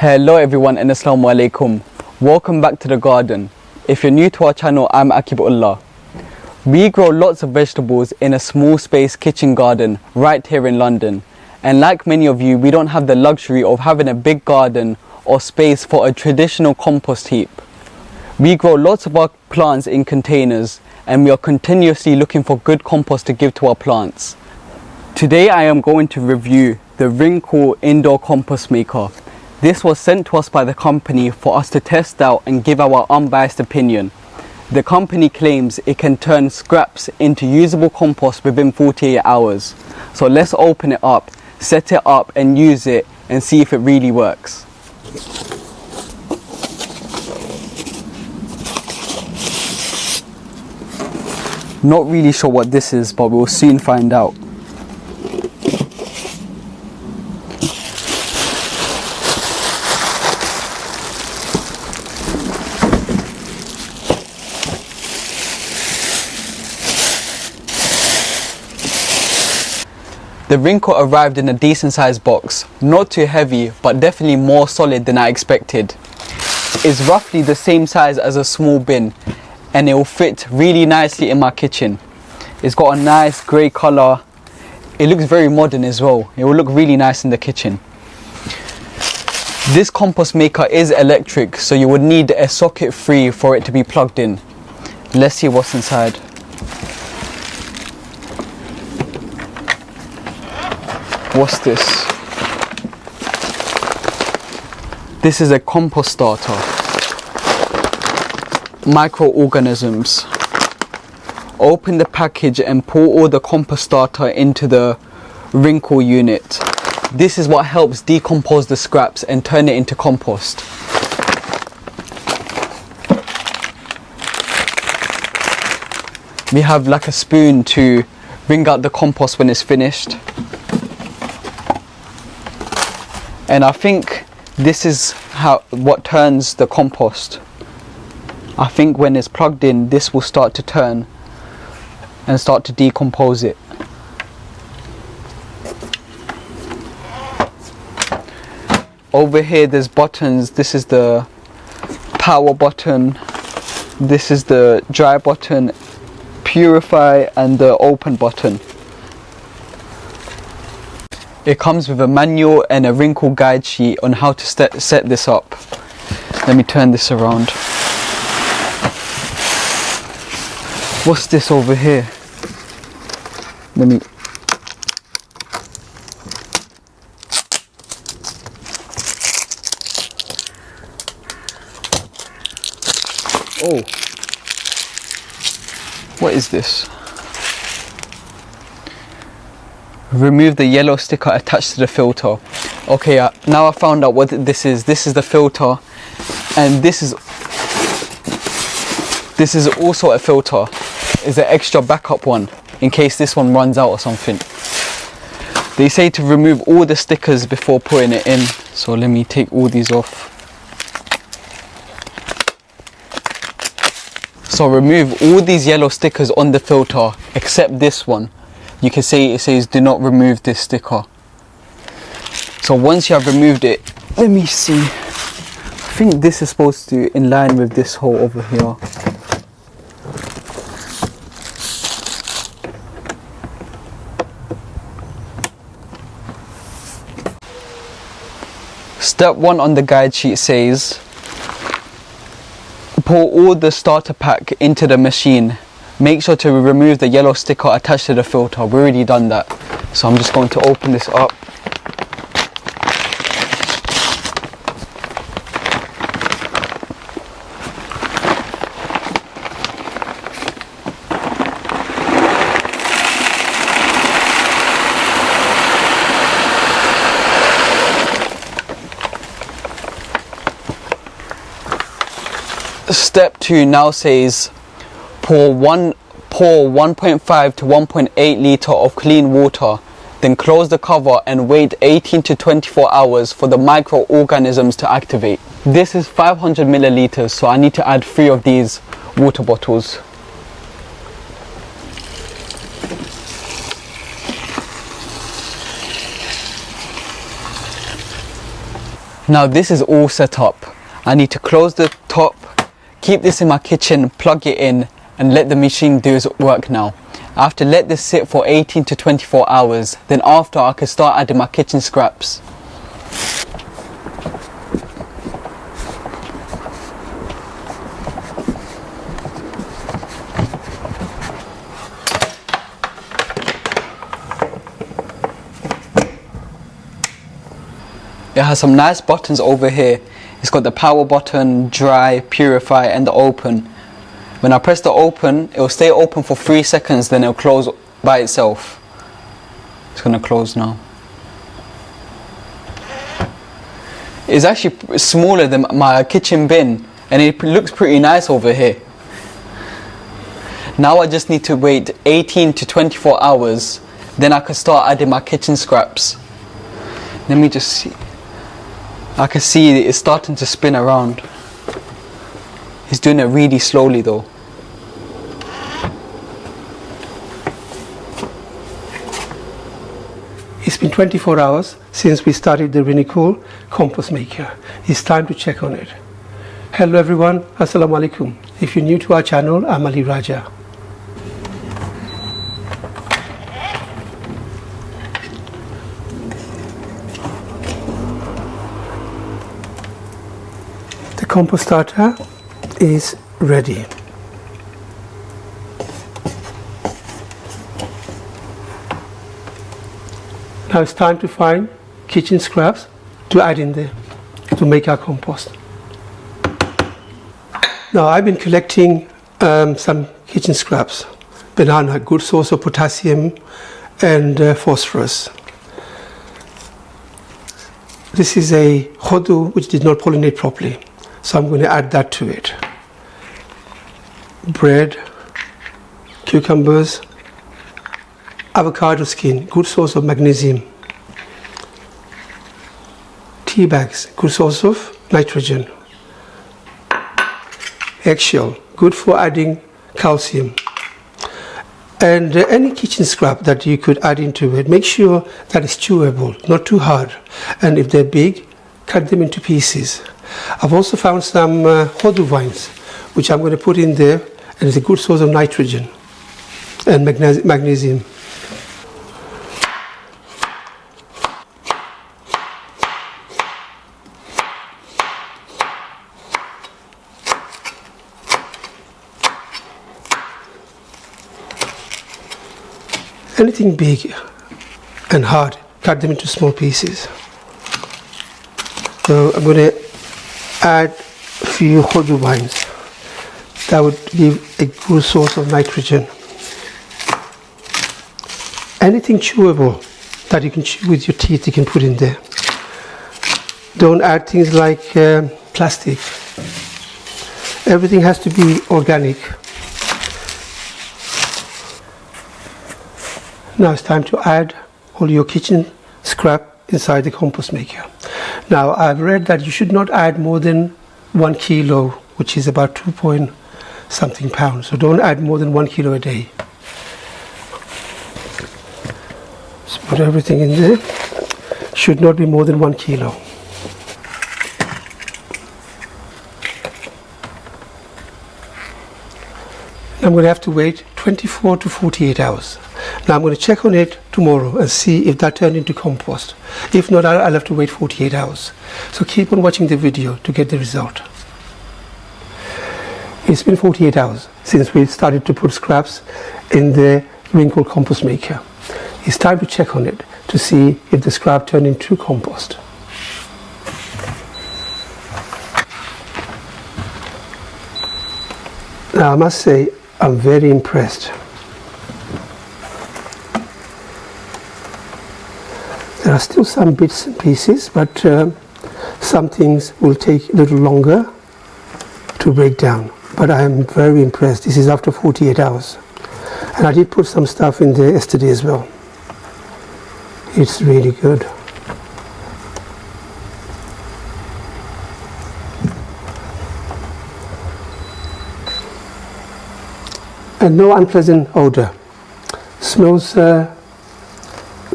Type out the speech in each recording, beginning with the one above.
Hello everyone and Assalamu alaikum. Welcome back to the garden. If you're new to our channel, I'm Akibullah. We grow lots of vegetables in a small space kitchen garden right here in London. And like many of you, we don't have the luxury of having a big garden or space for a traditional compost heap. We grow lots of our plants in containers and we are continuously looking for good compost to give to our plants. Today I am going to review the Reencle indoor compost maker. This was sent to us by the company for us to test out and give our unbiased opinion. The company claims it can turn scraps into usable compost within 48 hours. So let's open it up, set it up and use it and see if it really works. Not really sure what this is, but we'll soon find out. The Reencle arrived in a decent sized box, not too heavy but definitely more solid than I expected. It's roughly the same size as a small bin and it will fit really nicely in my kitchen. It's got a nice grey colour, it looks very modern as well, it will look really nice in the kitchen. This compost maker is electric, so you would need a socket free for it to be plugged in. Let's see what's inside. What's this? This is a compost starter. Microorganisms. Open the package and pour all the compost starter into the Reencle unit. This is what helps decompose the scraps and turn it into compost. We have like a spoon to bring out the compost when it's finished. And I think this is what turns the compost. I think when it's plugged in, this will start to turn and start to decompose it. Over here there's buttons. This is the power button. This is the dry button, purify, and the open button. It comes with a manual and a Reencle guide sheet on how to set this up. Let me turn this around. What's this over here? Oh, what is this? Remove the yellow sticker attached to the filter. Okay, now I found out what this is. This is the filter, and this is also a filter. It's an extra backup one in case this one runs out or something. They say to remove all the stickers before putting it in, so let me take all these off. So remove all these yellow stickers on the filter except this one. You can see it says do not remove this sticker. So once you have removed it, let me see. I think this is supposed to in line with this hole over here. Step 1 on the guide sheet says pour all the starter pack into the machine. Make sure to remove the yellow sticker attached to the filter. We've already done that. So I'm just going to open this up. Step 2 now says pour 1.5 to 1.8 litre of clean water, then close the cover and wait 18 to 24 hours for the microorganisms to activate. This is 500 milliliters, so I need to add 3 of these water bottles. Now this is all set up. I need to close the top, keep this in my kitchen, plug it in and let the machine do its work now. I have to let this sit for 18 to 24 hours, then after I can start adding my kitchen scraps. It has some nice buttons over here. It's got the power button, dry, purify and the open. When I press the open, it will stay open for 3 seconds, then it will close by itself. It's going to close now. It's actually smaller than my kitchen bin and it looks pretty nice over here. Now I just need to wait 18 to 24 hours, then I can start adding my kitchen scraps. Let me just see. I can see it's starting to spin around. He's doing it really slowly though. It's been 24 hours since we started the Reencle compost maker. It's time to check on it. Hello everyone, Assalamu alaikum. If you're new to our channel, I'm Ali Raja. The compost starter is ready. Now it's time to find kitchen scraps to add in there to make our compost. Now I've been collecting some kitchen scraps. Banana, good source of potassium and phosphorus. This is a hodu which did not pollinate properly, so I'm going to add that to it. Bread, cucumbers, avocado skin, good source of magnesium. Tea bags, good source of nitrogen. Eggshell, good for adding calcium. And any kitchen scrap that you could add into it, make sure that it's chewable, not too hard. And if they're big, cut them into pieces. I've also found some hodu vines, which I'm going to put in there, and it's a good source of nitrogen and magnesium. Anything big and hard, cut them into small pieces. So I'm going to add a few hodu vines. That would give a good source of nitrogen. Anything chewable that you can chew with your teeth, you can put in there. Don't add things like plastic. Everything has to be organic. Now it's time to add all your kitchen scrap inside the compost maker. Now I've read that you should not add more than 1 kilo, which is about 2-point-something pounds. So don't add more than 1 kilo a day. Just put everything in there. Should not be more than 1 kilo. I'm going to have to wait 24 to 48 hours. Now I'm going to check on it tomorrow and see if that turned into compost. If not, I'll have to wait 48 hours. So keep on watching the video to get the result. It's been 48 hours since we started to put scraps in the Reencle compost maker. It's time to check on it to see if the scrap turned into compost. Now I must say I'm very impressed. There are still some bits and pieces, but some things will take a little longer to break down. But I am very impressed. This is after 48 hours. And I did put some stuff in there yesterday as well. It's really good. And no unpleasant odor. Smells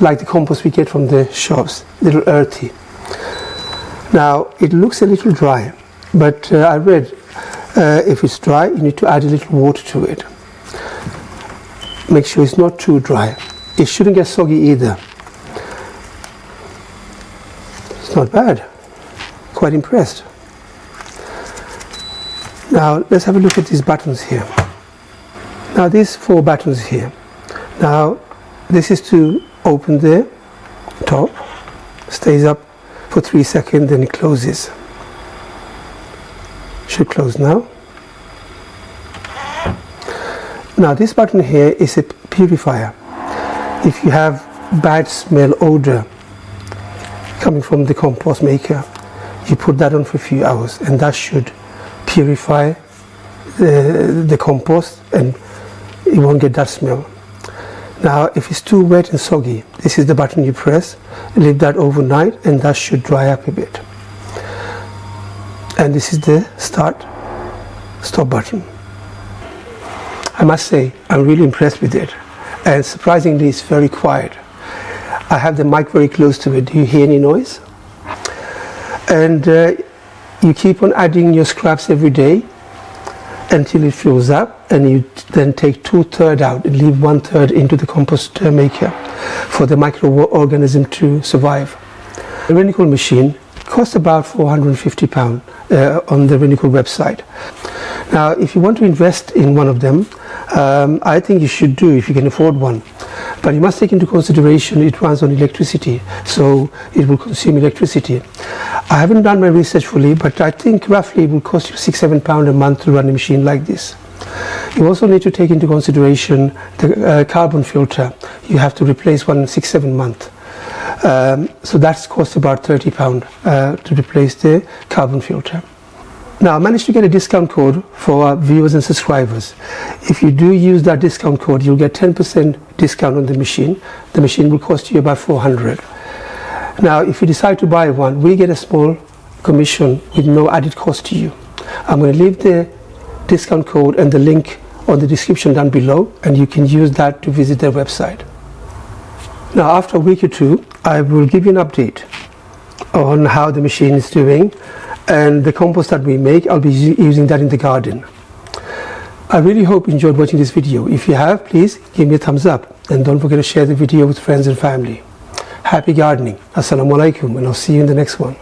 like the compost we get from the shops, a little earthy. Now it looks a little dry, but I read if it's dry you need to add a little water to it. Make sure it's not too dry. It shouldn't get soggy either. It's not bad. Quite impressed. Now let's have a look at these buttons here. Now these 4 buttons here. Now this is to open the top, stays up for 3 seconds, then it closes. Should close now. Now this button here is a purifier. If you have bad smell, odor coming from the compost maker, you put that on for a few hours and that should purify the compost and it won't get that smell. Now if it's too wet and soggy, this is the button you press, leave that overnight and that should dry up a bit. And this is the stop button. I must say I'm really impressed with it, and surprisingly it's very quiet. I have the mic very close to it. Do you hear any noise? And you keep on adding your scraps every day until it fills up, and you then take 2/3 out and leave 1/3 into the compost maker for the microorganism to survive. The Reencle machine costs about £450 on the Reencle website. Now if you want to invest in one of them, I think you should do if you can afford one, but you must take into consideration it runs on electricity, so it will consume electricity. I haven't done my research fully, but I think roughly it will cost you £6-7 a month to run a machine like this. You also need to take into consideration the carbon filter. You have to replace one in 6-7 months. So that's cost about £30 to replace the carbon filter. Now I managed to get a discount code for our viewers and subscribers. If you do use that discount code, you'll get 10% discount on the machine. The machine will cost you about £400. Now if you decide to buy one, we get a small commission with no added cost to you. I'm going to leave the discount code and the link on the description down below, and you can use that to visit their website. Now after a week or two, I will give you an update on how the machine is doing, and the compost that we make, I'll be using that in the garden. I really hope you enjoyed watching this video. If you have, please give me a thumbs up, and don't forget to share the video with friends and family. Happy gardening. Assalamu alaikum, and I'll see you in the next one.